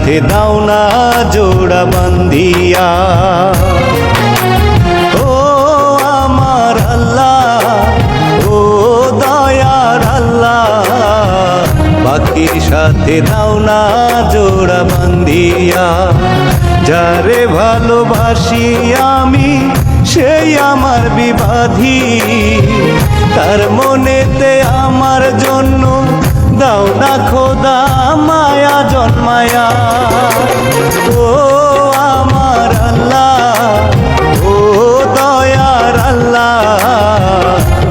সাথে দাও না জোড়া বান্ধিয়া। ও আমার আল্লাহ, ও দয়ার আল্লাহ, পাখির সাথে দাও না জোড়া বান্ধিয়া। যারে ভালোবাসি আমি সেই আমার বিবাধী, তার মনেতে আমার জন্য দাও না খোদা মায়া জন্মায়া। ও আমার আল্লাহ, ও দয়ার আল্লাহ,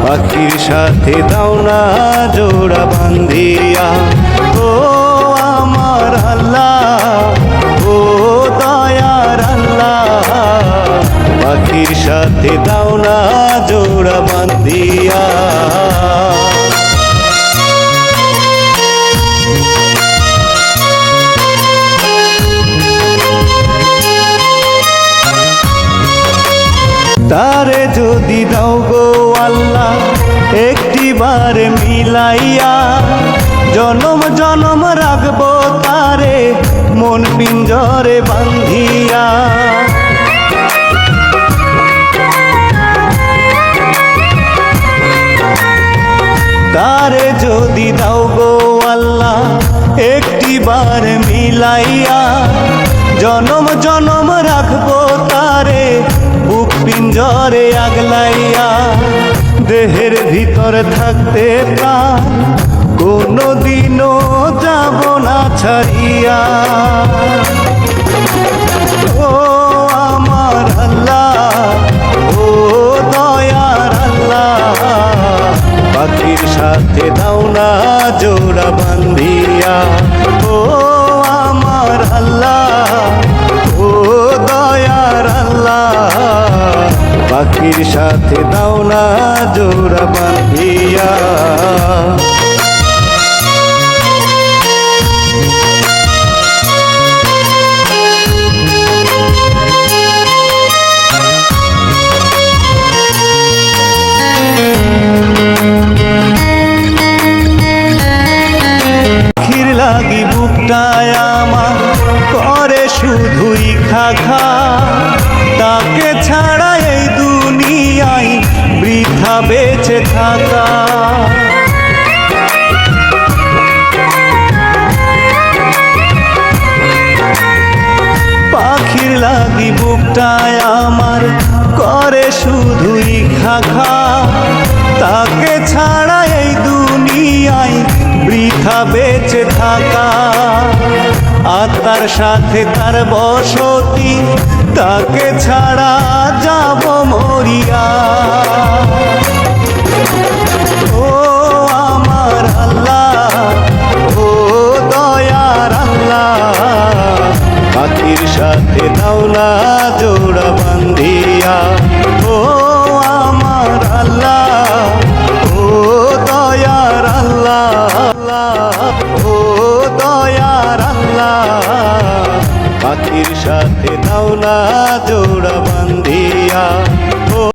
পাখির সাথে দাও না জোড়া বান্ধিয়া। ও আমার আল্লাহ, ও দয়ার আল্লাহ, পাখির সাথে দাও না জোড়া বান্ধিয়া। তারে যদি দাও গো আল্লাহ একটিবার মিলাইয়া, জনম জনম রাখবো তারে মন পিঞ্জরে বান্ধিয়া। তারে যদি দাও গো আল্লাহ একটিবার মিলাইয়া, জনম জনম রাখবো তারে বুক পিঞ্জরে আগলাইয়া। দেহের ভিতর থাকতে প্রাণ কোনদিনও যাব না ছাড়িয়া। ও আমার আল্লাহ, ও দয়ার আল্লাহ, পাখির সাথে দাও না জোড়া বান্ধিয়া। ও আমার আল্লাহ, ও দয়ার আল্লাহ, পাখির সাথে দাও না জোড়া বান্ধিয়া। পাখির লাগি বুকটায় আমার করে শুধুই খাখা, তাকে ছাড়া এই দুনিয়ায় বৃথা বেঁচে থাকা। পাখির লাগি বুকটায় আমার করে শুধুই খাখা, তাকে ছাড়া এই দুনিয়ায় বৃথা বেঁচে থাকা। আত্মার সাথে তার বসতি, তাকে ছাড়া যাব মরিয়া। ও আমার আল্লাহ, ও দয়ার আল্লাহ, পাখির সাথে দাও না জোড়া বান্ধিয়া। ও আমার আল্লাহ, ও দয়ার আল্লাহ, ও দয়ার আল্লাহ, পাখির সাথে দাও না জোড়া বান্ধিয়া।